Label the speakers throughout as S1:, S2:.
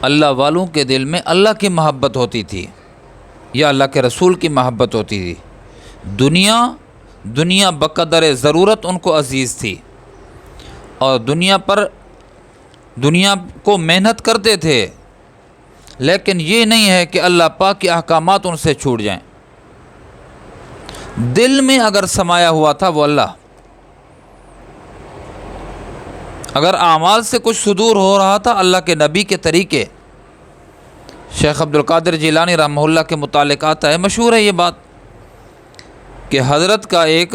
S1: اللہ والوں کے دل میں اللہ کی محبت ہوتی تھی یا اللہ کے رسول کی محبت ہوتی تھی۔ دنیا بقدر ضرورت ان کو عزیز تھی، اور دنیا کو محنت کرتے تھے، لیکن یہ نہیں ہے کہ اللہ پاک کے احکامات ان سے چھوٹ جائیں۔ دل میں اگر سمایا ہوا تھا وہ اللہ، اگر اعمال سے کچھ صدور ہو رہا تھا اللہ کے نبی کے طریقے۔ شیخ عبدالقادر جیلانی رحمہ اللہ کے متعلق آتا ہے، مشہور ہے یہ بات، کہ حضرت کا ایک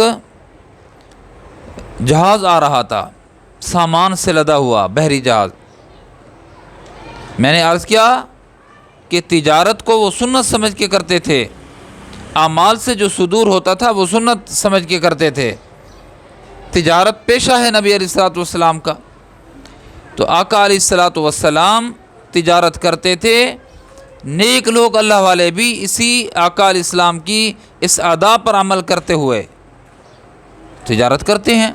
S1: جہاز آ رہا تھا، سامان سے لدا ہوا بحری جہاز۔ میں نے عرض کیا کہ تجارت کو وہ سنت سمجھ کے کرتے تھے، اعمال سے جو صدور ہوتا تھا وہ سنت سمجھ کے کرتے تھے۔ تجارت پیشہ ہے نبی علیہ الصلوۃ والسلام کا، تو آقا علیہ الصلوۃ والسلام تجارت کرتے تھے۔ نیک لوگ اللہ والے بھی اسی آقا علیہ السلام کی اس آداب پر عمل کرتے ہوئے تجارت کرتے ہیں۔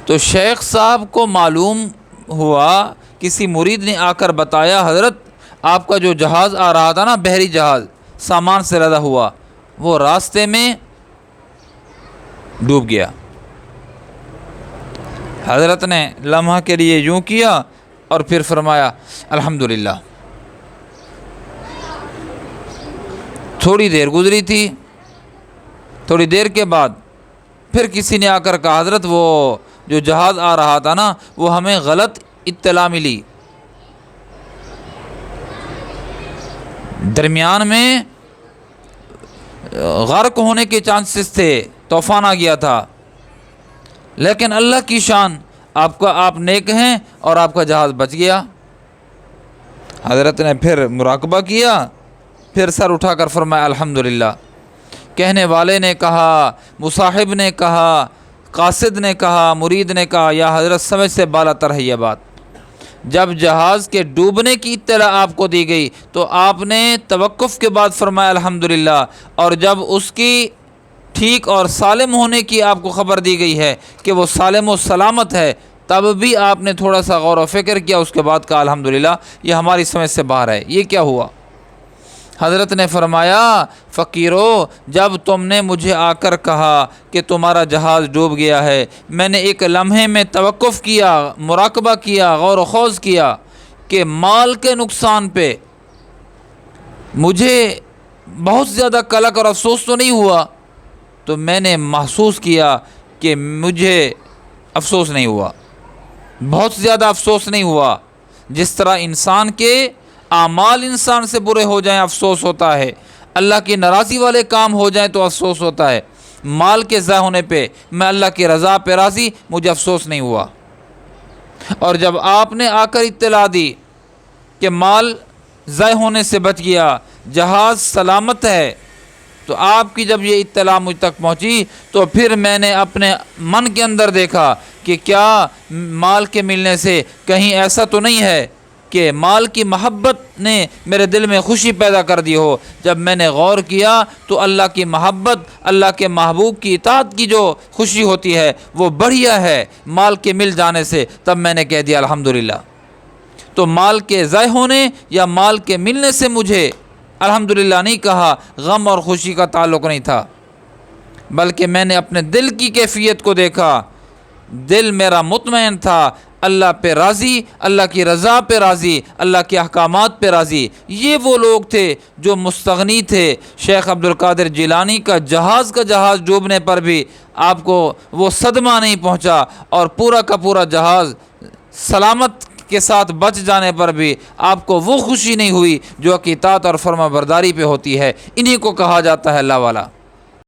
S1: تو شیخ صاحب کو معلوم ہوا، کسی مرید نے آ کر بتایا، حضرت آپ کا جو جہاز آ رہا تھا نا، بحری جہاز سامان سے لدا ہوا، وہ راستے میں ڈوب گیا۔ حضرت نے لمحہ کے لیے یوں کیا اور پھر فرمایا الحمدللہ۔ تھوڑی دیر گزری تھی، تھوڑی دیر کے بعد پھر کسی نے آ کر کہا، حضرت وہ جو جہاز آ رہا تھا نا، وہ ہمیں غلط اطلاع ملی، درمیان میں غرق ہونے کے چانسز تھے، طوفان آ گیا تھا، لیکن اللہ کی شان، آپ نیک ہیں اور آپ کا جہاز بچ گیا۔ حضرت نے پھر مراقبہ کیا، پھر سر اٹھا کر فرمایا الحمدللہ۔ کہنے والے نے کہا، مصاحب نے کہا، قاصد نے کہا، مرید نے کہا، یا حضرت سمجھ سے بالا تر ہے یہ بات۔ جب جہاز کے ڈوبنے کی اطلاع آپ کو دی گئی تو آپ نے توقف کے بعد فرمایا الحمدللہ، اور جب اس کی ٹھیک اور سالم ہونے کی آپ کو خبر دی گئی ہے کہ وہ سالم و سلامت ہے، تب بھی آپ نے تھوڑا سا غور و فکر کیا، اس کے بعد کہا الحمدللہ، یہ ہماری سمجھ سے باہر ہے، یہ کیا ہوا؟ حضرت نے فرمایا، فقیرو، جب تم نے مجھے آ کر کہا کہ تمہارا جہاز ڈوب گیا ہے، میں نے ایک لمحے میں توقف کیا، مراقبہ کیا، غور و خوض کیا کہ مال کے نقصان پہ مجھے بہت زیادہ کلک اور افسوس تو نہیں ہوا، تو میں نے محسوس کیا کہ مجھے افسوس نہیں ہوا، بہت زیادہ افسوس نہیں ہوا۔ جس طرح انسان کے اعمال انسان سے برے ہو جائیں افسوس ہوتا ہے، اللہ کی ناراضی والے کام ہو جائیں تو افسوس ہوتا ہے، مال کے ضائع ہونے پہ میں اللہ کی رضا پہ راضی، مجھے افسوس نہیں ہوا۔ اور جب آپ نے آ کر اطلاع دی کہ مال ضائع ہونے سے بچ گیا، جہاز سلامت ہے، تو آپ کی جب یہ اطلاع مجھ تک پہنچی تو پھر میں نے اپنے من کے اندر دیکھا کہ کیا مال کے ملنے سے کہیں ایسا تو نہیں ہے کہ مال کی محبت نے میرے دل میں خوشی پیدا کر دی ہو۔ جب میں نے غور کیا تو اللہ کی محبت، اللہ کے محبوب کی اطاعت کی جو خوشی ہوتی ہے وہ بڑھیا ہے مال کے مل جانے سے، تب میں نے کہہ دیا الحمدللہ۔ تو مال کے ضائع ہونے یا مال کے ملنے سے مجھے الحمدللہ نہیں کہا، غم اور خوشی کا تعلق نہیں تھا، بلکہ میں نے اپنے دل کی کیفیت کو دیکھا، دل میرا مطمئن تھا، اللہ پہ راضی، اللہ کی رضا پہ راضی، اللہ کے احکامات پہ راضی۔ یہ وہ لوگ تھے جو مستغنی تھے۔ شیخ عبدالقادر جیلانی کا جہاز ڈوبنے پر بھی آپ کو وہ صدمہ نہیں پہنچا، اور پورا کا پورا جہاز سلامت کے ساتھ بچ جانے پر بھی آپ کو وہ خوشی نہیں ہوئی جو کہ اطاعت اور فرما برداری پہ ہوتی ہے۔ انہی کو کہا جاتا ہے اللہ والا۔